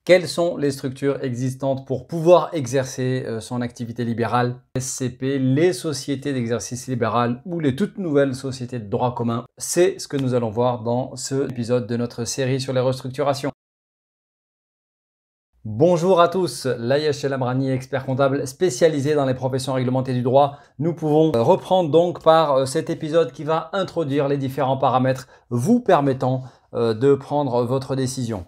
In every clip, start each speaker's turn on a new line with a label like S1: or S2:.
S1: Quelles sont les structures existantes pour pouvoir exercer son activité libérale? SCP, les sociétés d'exercice libéral ou les toutes nouvelles sociétés de droit commun. C'est ce que nous allons voir dans cet épisode de notre série sur les restructurations. Bonjour à tous, Layesh El Amrani, expert comptable spécialisé dans les professions réglementées du droit. Nous pouvons reprendre donc par cet épisode qui va introduire les différents paramètres vous permettant de prendre votre décision.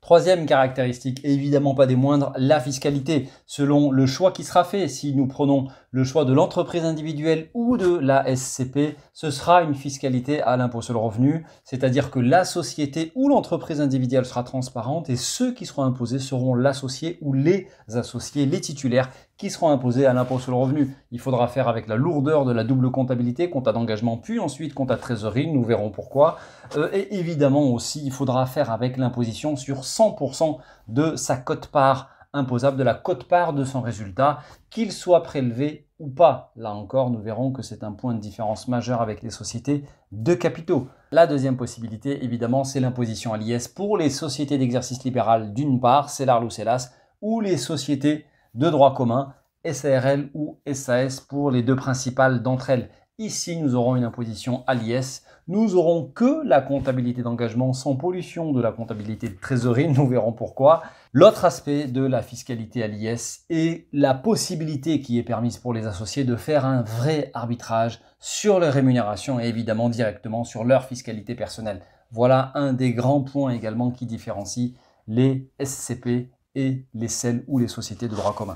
S1: Troisième caractéristique, et évidemment pas des moindres, la fiscalité. Selon le choix qui sera fait, si nous prenons le choix de l'entreprise individuelle ou de la SCP, ce sera une fiscalité à l'impôt sur le revenu, c'est-à-dire que la société ou l'entreprise individuelle sera transparente et ceux qui seront imposés seront l'associé ou les associés, les titulaires qui seront imposés à l'impôt sur le revenu. Il faudra faire avec la lourdeur de la double comptabilité, compte d'engagement puis ensuite compte à trésorerie, nous verrons pourquoi. Et évidemment aussi, il faudra faire avec l'imposition sur 100% de sa quote-part imposable, de la quote-part de son résultat, qu'il soit prélevé ou pas. Là encore, nous verrons que c'est un point de différence majeur avec les sociétés de capitaux. La deuxième possibilité, évidemment, c'est l'imposition à l'IS pour les sociétés d'exercice libéral d'une part, CELARL ou CELAS, ou les sociétés de droit commun, SARL ou SAS pour les deux principales d'entre elles. Ici, nous aurons une imposition à l'IS. Nous aurons que la comptabilité d'engagement sans pollution de la comptabilité de trésorerie. Nous verrons pourquoi. L'autre aspect de la fiscalité à l'IS est la possibilité qui est permise pour les associés de faire un vrai arbitrage sur les rémunérations et évidemment directement sur leur fiscalité personnelle. Voilà un des grands points également qui différencie les SCP et les SEL ou les sociétés de droit commun.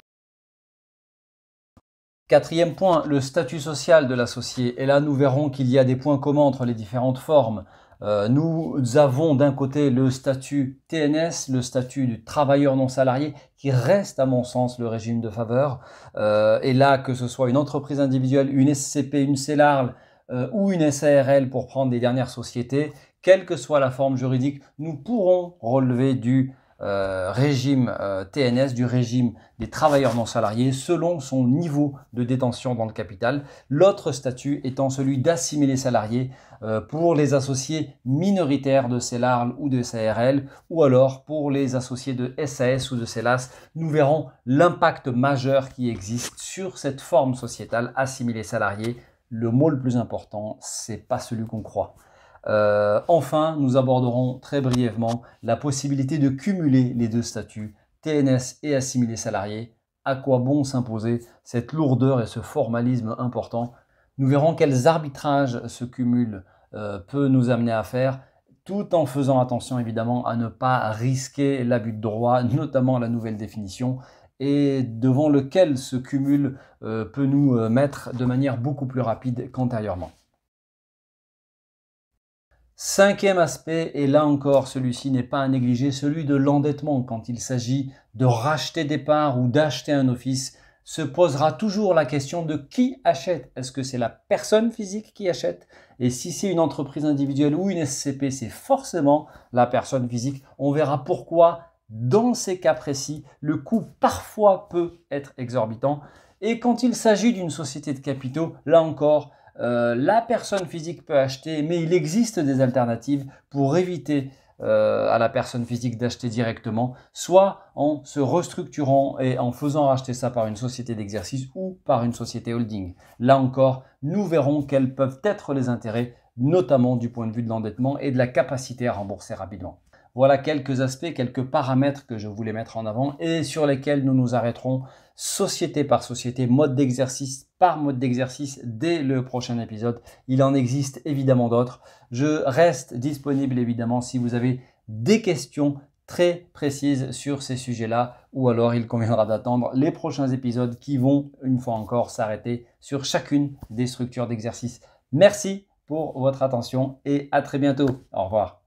S1: Quatrième point, le statut social de l'associé. Et là, nous verrons qu'il y a des points communs entre les différentes formes. Nous avons d'un côté le statut TNS, le statut du travailleur non salarié, qui reste à mon sens le régime de faveur. Et là, que ce soit une entreprise individuelle, une SCP, une CELARL ou une SARL pour prendre les dernières sociétés, quelle que soit la forme juridique, nous pourrons relever du régime TNS, du régime des travailleurs non salariés selon son niveau de détention dans le capital. L'autre statut étant celui d'assimilé salarié pour les associés minoritaires de CELARL ou de SARL ou alors pour les associés de SAS ou de CELAS. Nous verrons l'impact majeur qui existe sur cette forme sociétale assimilé salarié. Le mot le plus important, c'est pas celui qu'on croit. Enfin, nous aborderons très brièvement la possibilité de cumuler les deux statuts, TNS et assimilé salarié. À quoi bon s'imposer cette lourdeur et ce formalisme important? Nous verrons quels arbitrages ce cumul peut nous amener à faire, tout en faisant attention évidemment à ne pas risquer l'abus de droit, notamment la nouvelle définition, et devant lequel ce cumul peut nous mettre de manière beaucoup plus rapide qu'antérieurement. Cinquième aspect, et là encore celui-ci n'est pas à négliger, celui de l'endettement. Quand il s'agit de racheter des parts ou d'acheter un office, se posera toujours la question de qui achète. Est-ce que c'est la personne physique qui achète? Et si c'est une entreprise individuelle ou une SCP, c'est forcément la personne physique. On verra pourquoi dans ces cas précis, le coût parfois peut être exorbitant. Et quand il s'agit d'une société de capitaux, là encore, la personne physique peut acheter, mais il existe des alternatives pour éviter à la personne physique d'acheter directement, soit en se restructurant et en faisant racheter ça par une société d'exercice ou par une société holding. Là encore, nous verrons quels peuvent être les intérêts, notamment du point de vue de l'endettement et de la capacité à rembourser rapidement. Voilà quelques aspects, quelques paramètres que je voulais mettre en avant et sur lesquels nous nous arrêterons société par société, mode d'exercice par mode d'exercice dès le prochain épisode. Il en existe évidemment d'autres. Je reste disponible évidemment si vous avez des questions très précises sur ces sujets-là ou alors il conviendra d'attendre les prochains épisodes qui vont une fois encore s'arrêter sur chacune des structures d'exercice. Merci pour votre attention et à très bientôt. Au revoir.